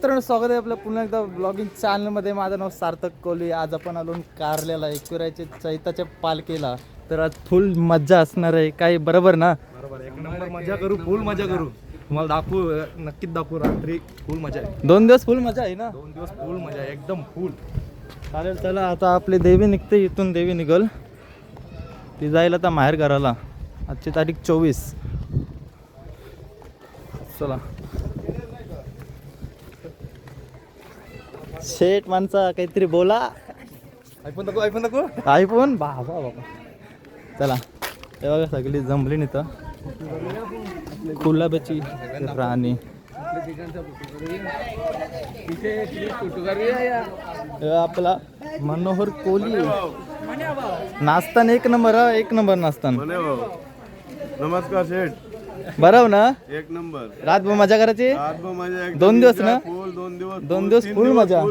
मित्रांनो, स्वागत आहे आपलं पुन्हा एकदा ब्लॉगिंग चॅनलमध्ये. माझं नाव सार्थक कोहली. आज आपण आलो कारल्याला एकविरायचे चैताच्या पालखीला. तर आज फुल मज्जा असणार आहे. काही बरोबर ना? बरोबर, एक नंबर मजा करू, फुल मजा करू. तुम्हाला दाखवू, नक्कीच दाखवू. रात्री फुल मजा आहे. 2 दिवस फुल मजा आहे ना? 2 दिवस फुल मजा आहे, एकदम फुल. चालेल, चला आता आपली देवी निघते. इथून देवी निघल, ती जाईल आता माहेर घराला. आजची तारीख 24. चला. शेठ माणसा काहीतरी बोला. ऐकून नको. आयफोन बाबा बाबा. चला, हे बघा सगळी जमली नाही तर गुलाबाची राणी. आपला मनोहर कोहली नाचताना एक नंबर. एक नंबर नाचताना. नमस्कार शेठ. बरोबर ना? एक नंबर. रातभर मजा करायची. 2 दिवस ना? 2 दिवस फुल मजा.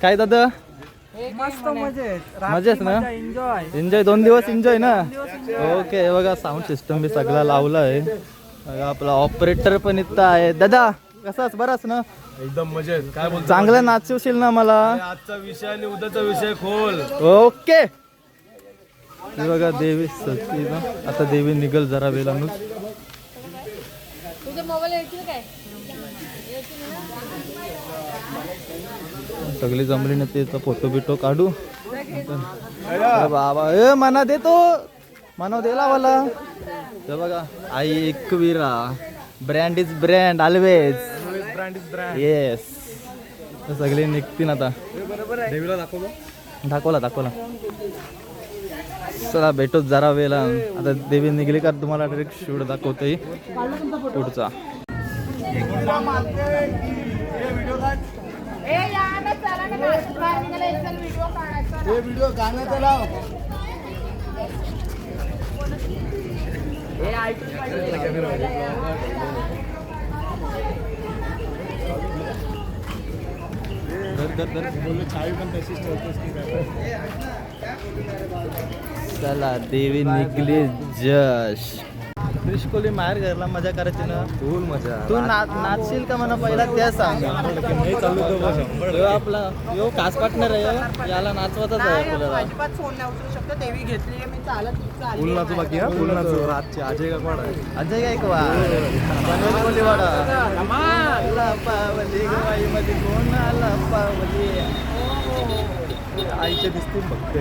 काय दादा, मस्त मजेत मजेत ना? एन्जॉय 2 दिवस एन्जॉय ना? ओके. हे बघा साऊंड सिस्टम बी सगळा लावला आहे. बघा आपला ऑपरेटर पण इथं आहे. दादा कसाच बराच ना? एकदम मजेत. काय बोलतो? चांगलं नाचवशील ना मला? आजचा विषय आणि उद्याचा विषय खोल. ओके. हे बघा देवी सती ना. आता देवी निघल जरा वेळानच. सगळी जमली ना, त्याचा फोटो बिटो काढू. बाबा ए मना देतो, मना दिला मला. हे बघा आई Ekvira. Brand is brand always. Brand is brand. Yes. सगळे निघतील आता. देवीला दाखवतो. दाखवला. चला भेटू जरा वेळा. आता देवी निघली का तुम्हाला डायरेक्ट शूट दाखवतोय पुढचा. चला देवी निघली जश. क्रिशकोली माहेर घरला मजा करायची ना? फुल मजा. तू नाचशील का म्हणा पहिला त्या सांग. आपला यो खास पार्टनर आहे, याला नाचवतच आहे आपल्याला. अजिबात फोन नाही उचलू शकतो. देवी घेतली आहे मी, चालत फुल नाचू बाकी. हा फुल नाचू. रातची अजय गायकवाड आहे. अजय गायकवाड. मनोज कोलीवाडा. लपावली गवाईमध्ये कोणाला पावली. आईचे दिसतील फक्त.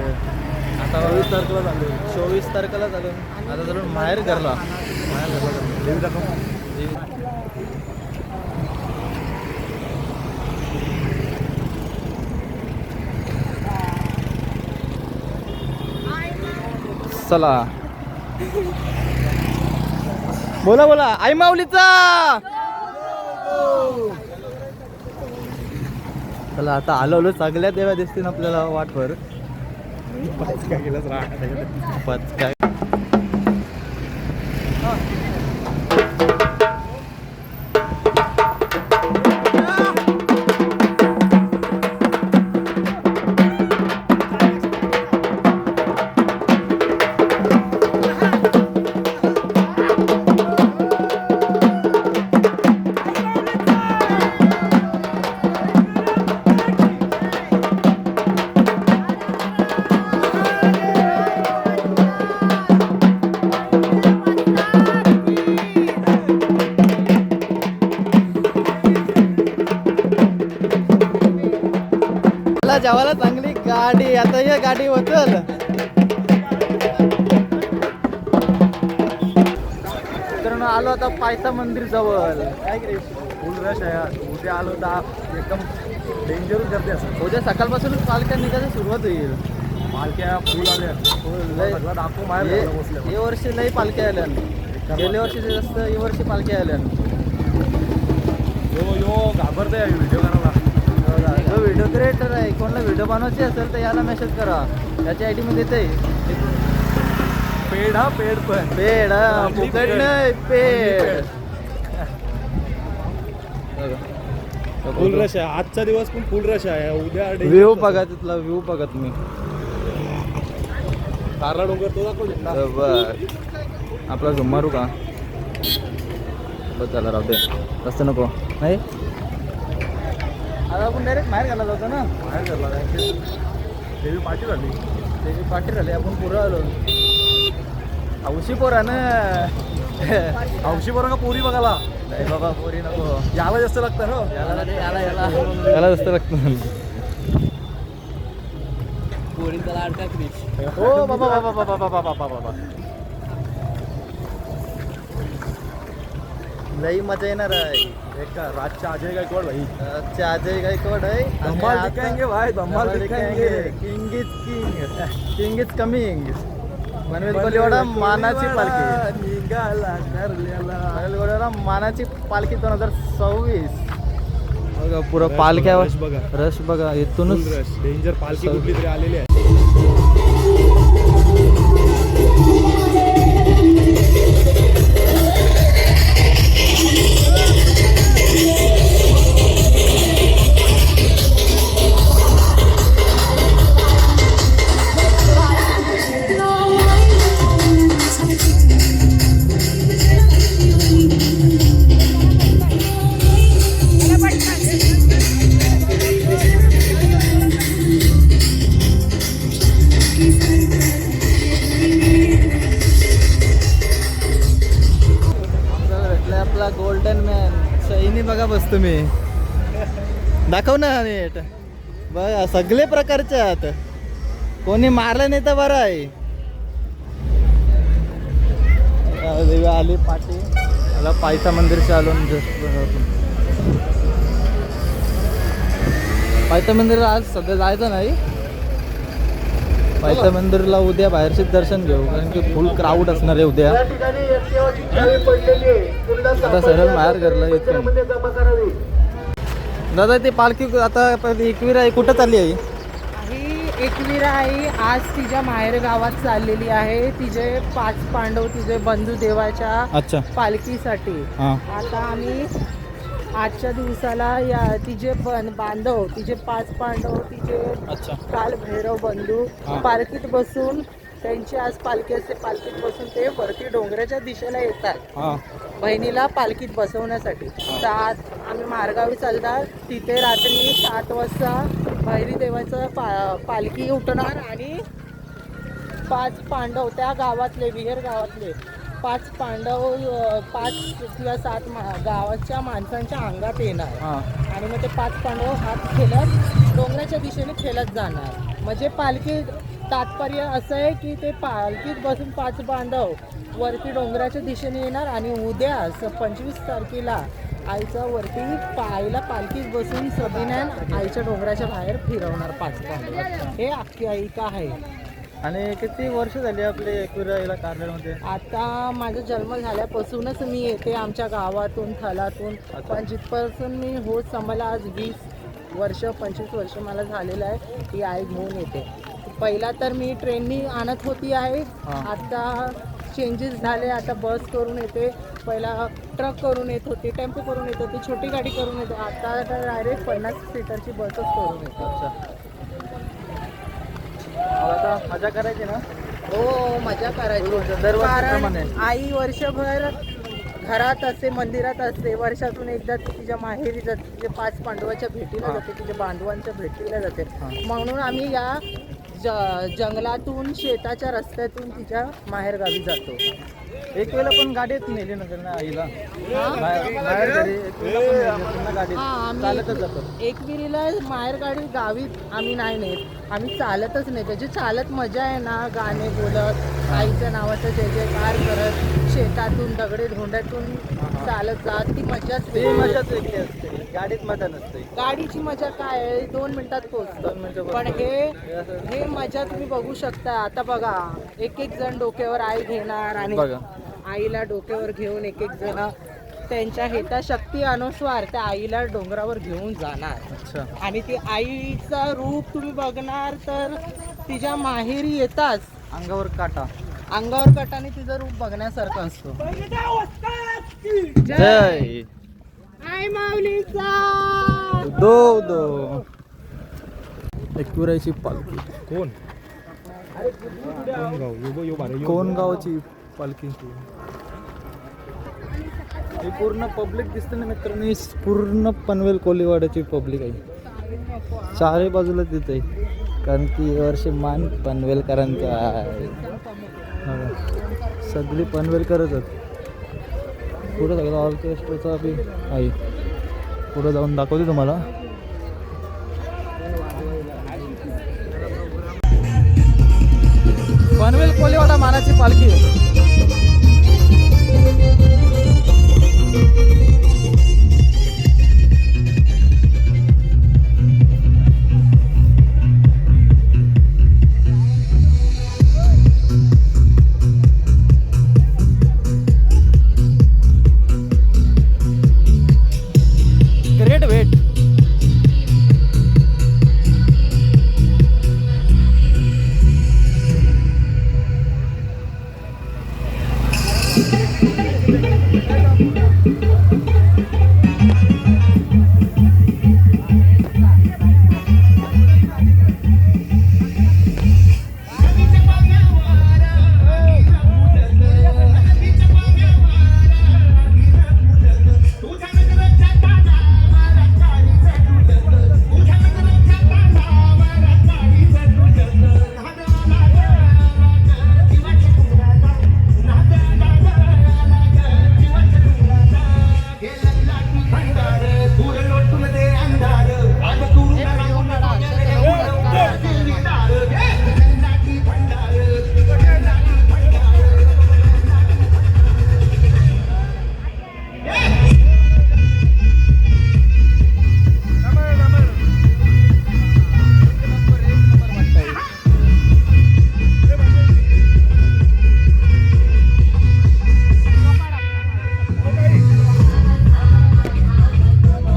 आता 24 तारखेला झालो. 24 तारखेला झालो. आता झालो माहेर घरला. देवी दाखव. चला बोला आई माऊलीचा. चला आता आलो. सगळ्या देव्या दिसतील आपल्याला वाटवर. काय केलंच राहा. काय जेवायला चांगली गाडी. आता या गाडी होतल. तर आलो आता पायथा मंदिर जवळ. काय फुल रश आहे. उद्या आलो तर एकदम डेंजरस गर्दी असते. उद्या सकाळपासूनच पालख्या निघायची सुरुवात होईल. पालख्या फुल आल्या. सगळं दाखवू माहेर बसल्या. या वर्षी लई पालख्या आल्या. गेल्या वर्षी जास्त या वर्षी पालख्या आल्या. यो घाबरते व्हिडिओ करायला. जो व्हिडिओ क्रिएटर आहे, कोणाला व्हिडिओ बनवायची असेल तर याला मेसेज करा. त्याची आयडी मी देते. पेड. हा पेड पण. पेड फुकट नाही, पेड. फुल रश आहे. आजचा दिवस पण फुल रश आहे. उद्या व्ह्यू बघा, तिथला व्ह्यू बघा तुम्ही. कारला डोंगर तो दाखव. बरं आपला झुम मारू का? बस झाला राहू दे. तसं नको नाही. आता आपण डायरेक्ट बाहेर घालत होतो ना. बाहेर झाला देवी पाठी झाली. त्याची पाठी झाली आपण पुरं आलो. हौशी पोरा ना. हौशी बरोबर का पोरी बघायला नाही बाबा पोरी नको. याला जास्त लागतं ना. याला जास्त लागतं. हो बाबा बाबा बाबा बाबा बाबा बाबा. लई मजा येणार आहे. एक का राजच्या अजय गायकवाड भाई. अच्छा अजय गायकवाड आहे. आणि धमाल आता दिखाएंगे भाई, धमाल दिखाएंगे. King is king. King is coming. Panvel Koliwada मानाची पालखी. निघाला ठरलेला. पनवेल कोलीवाडा मानाची पालखी 2026. बघा पुरं पालख्यावर रश बघा. रश बघा इथूनच. फुल रश. डेंजर पालखी कुठली तरी आलेली आहे. आपल्याला भेटलाय आपला गोल्डन मॅन शैनी. बघा बस तुम्ही दाखव ना नीट. बघा सगळे प्रकारचे आहात. कोणी मारलं नाही तर बरं आहे. देवी आली पाठी. मला पायथा मंदिरच्या आलो जस्ट. पायथा मंदिरला आज सध्या जायचं नाही. पायथा मंदिरला उद्या बाहेरचे दर्शन घेऊ कारण की फुल क्राऊड असणार आहे उद्या. आता सरळ बाहेर घरला येतो. दादा ते पालखी आता पहिली एकवीर आहे कुठं चालली आहे? ही एकवीरा आई आज तिच्या माहेर गावात चाललेली आहे. तिचे 5 पांडव तिचे बंधू देवाच्या अच्छा पालखीसाठी. हां आता आम्ही आजच्या दिवसाला या तिचे बांधव तिचे 5 पांडव तिचे अच्छा काल भैरव बंधू हा. पालखीत बसून त्यांची आज पालखी असते. पालखीत बसून ते वरती डोंगराच्या दिशेला येतात हां बहिणीला पालखीत बसवण्यासाठी. तर आज आम्ही मारगावी चालणार. तिथे रात्री 7 वाजता भैरी देवाचं पालखी उठणार आणि 5 पांडव त्या गावातले विहेर गावातले 5 पांडव 5 किंवा 7 गावाच्या माणसांच्या अंगात येणार. हां आणि मग ते 5 पांडव हात खेळत डोंगराच्या दिशेने खेळत जाणार. म्हणजे पालखी तात्पर्य असं आहे की ते पालखीत बसून 5 बांधव वरती डोंगराच्या दिशेने येणार आणि उद्या 25 तारखेला आईचा वरती आईला पालखीत बसून सबिन्यान आईच्या डोंगराच्या बाहेर फिरवणार 5 पांडव. हे आख्यायिका आहे. आणि किती वर्ष झाली आपले एकवीर याला कार्यालयामध्ये? आता माझा जन्म झाल्यापासूनच मी येते आमच्या गावातून थलातून. पण जिथपासून मी होत मला आज 20 वर्ष 25 वर्ष मला झालेलं आहे. ही आई घेऊन येते. पहिला तर मी ट्रेननी आणत होती आहे. हां. आता चेंजेस झाले. आता बस करून येते. पहिला ट्रक करून येत होती, टेम्पो करून येत होती, छोटी गाडी करून येते. आता डायरेक्ट 50 सीटरची बसच करून येते. अच्छा आता मजा करायची ना? हो मजा करायची. कारण दरवर्षीप्रमाणे. आई वर्षभर घरात असते, मंदिरात असते. वर्षातून एकदा ती तिच्या माहेरी जाते. तिच्या 5 पांडवाच्या भेटीला जाते, तिच्या बांधवांच्या भेटीला जाते. म्हणून आम्ही या जंगलातून शेताच्या रस्त्यातून तिच्या माहेरगावी जातो. एक वेळेला पण गाडीत नेली नसेल ना आईला? हा? बाहेर घरी एक वेळेला पण नेली असेल ना गाडीत? हा, चालतच जातो. एकविरीला माहेर गाडी गावीत आम्ही नाही नेत. आम्ही चालतच नेतो. जी चालत मजा आहे ना, गाणे बोलत आईच्या नावाचं जय जयकार करत शेतातून दगडे धोंड्यातून चालत जात ती मजाच ती वेगळी. मजाच वेगळी असते. गाडीत मजा नसते. गाडीची मजा काय आहे, 2 मिनिटात 2 पोहोचतो. मिनिटं पण बसतो. हे मजा तुम्ही बघू शकता. आता बघा एक जण डोक्यावर आई घेणार आणि बघा. आईला डोक्यावर घेऊन एक जण त्यांच्या हेताशक्ती अनुसार त्या आईला डोंगरावर घेऊन जाणार. अच्छा आणि ती आईचं रूप तुम्ही बघणार तर तिच्या माहेरी येताच अंगावर काटा. अंगावर कटाने तिचं रूप बघण्यासारखं असतो. जय आई माऊलीचा दो दो. एकविराची पालखी कोण गाव यो बारे कोण गावाची पालखी? ही पूर्ण पब्लिक दिसते ना मित्रांनो. ही पूर्ण पनवेल कोलीवाड्याची पब्लिक आहे. चारही बाजूला तिथे कारण की यावर्षी मान पनवेलकरांचा आहे. हा. सगळी पनवेलकरच आहेत. पुढे सगळं ऑर्केस्ट्राचा बी आहे. पुढे जाऊन दाखवते तुम्हाला. पनवेल कोलीवाडा मानाची पालखी आहे. Great weight.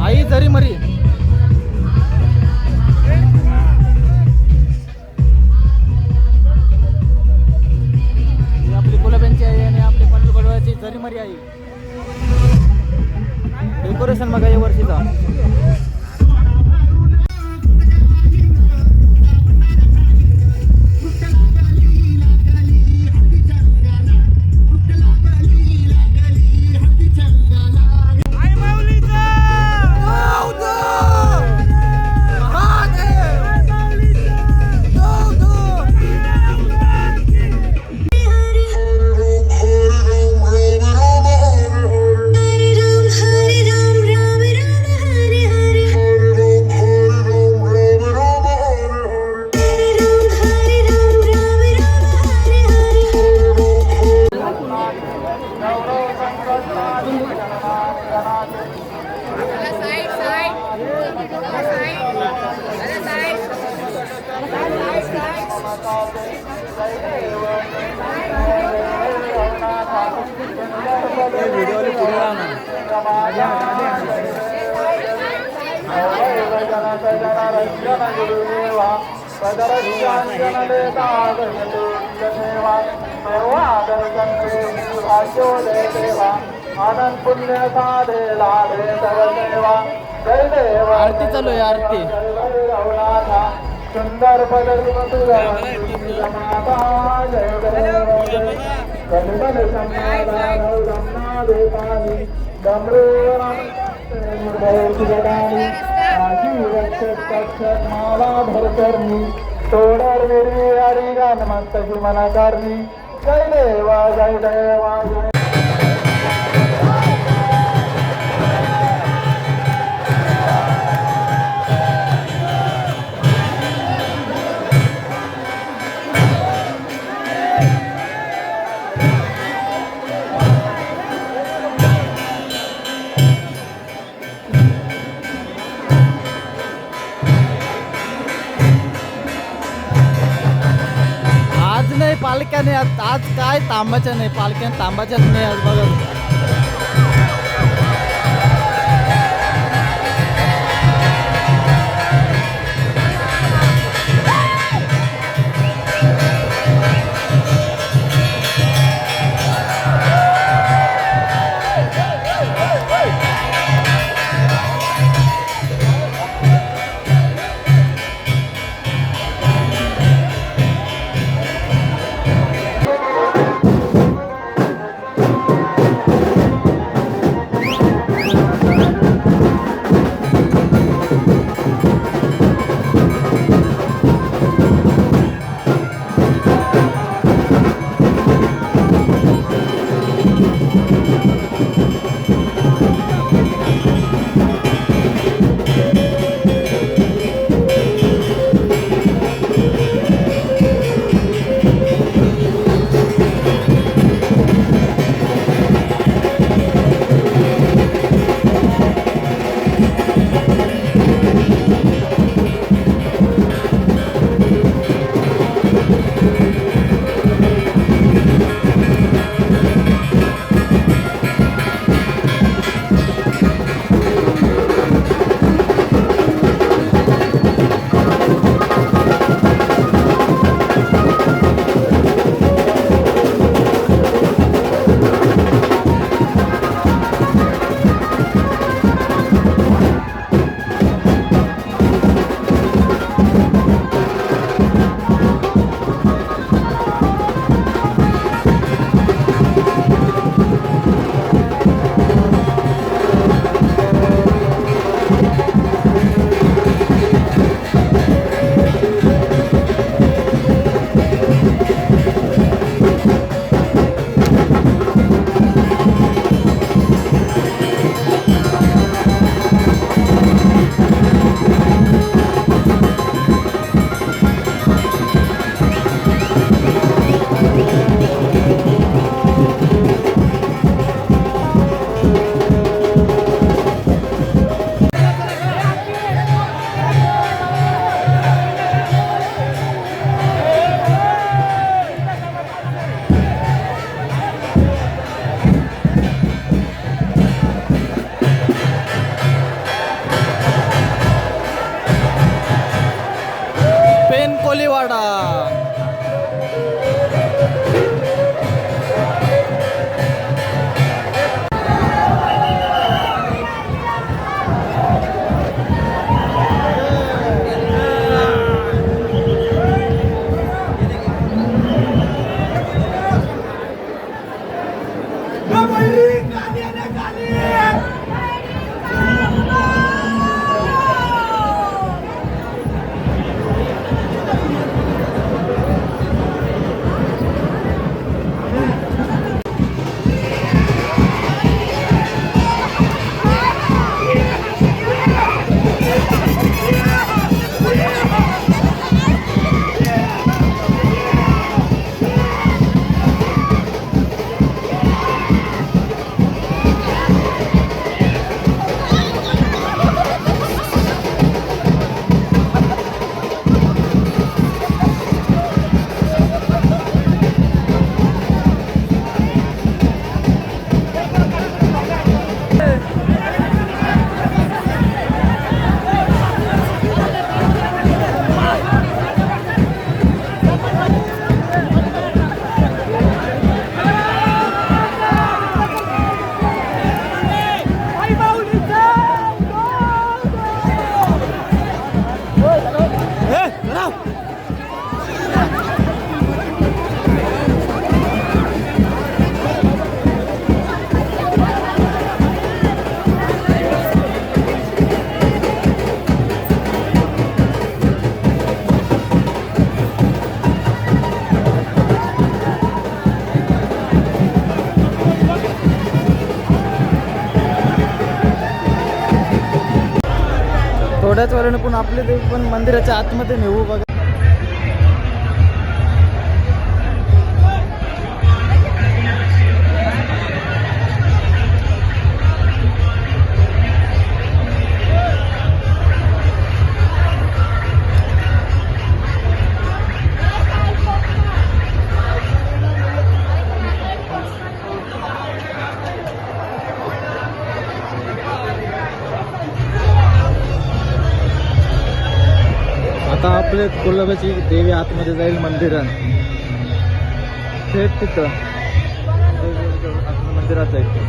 आई जरी मरी. ही आपली गुलाब्यांची आई आणि आपली पनवेलची जरी मरी आई. डेकोरेशन बघा या वर्षीचा. आरती चालू आहे आरती. सुंदर माला भरकरणी तोडर वेळी आणि गान मस्तकी मना करणी. जय देवा जय देवा जय. आज नाही पालख्या नाही आज काय तांबाच्या नाही पालख्या तांबाच्याच नाही आज बघा. कोलीवाडा. थोड्याच वेळाने पण आपले ते पण मंदिराच्या आतमध्ये नेऊ बघा. आता आपले कोल्हाबाची देवी आतमध्ये जाईल मंदिरात. थेट तिथं मंदिरात जाईल.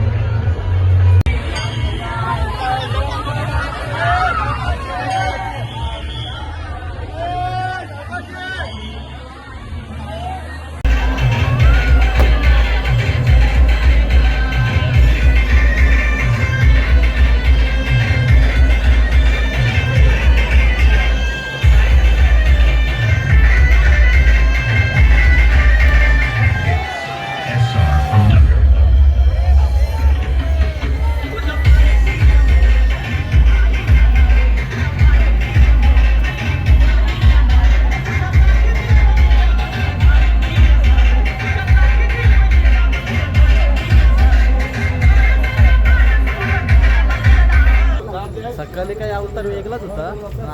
सकाळी काही अवतार वेगळाच होता,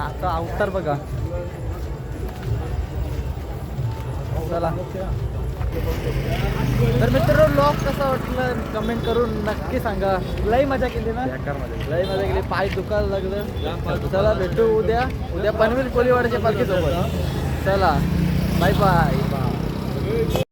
आता अवतार बघा. चला तर मित्रांनो, ब्लॉग कसा वाटलं कमेंट करून नक्की सांगा. लई मजा केली ना, लई मजा केली, पाय दुखायला लागलं. चला भेटू उद्या पनवेल कोलीवाड्याच्या पालखीसोबत. चला बाय बाय.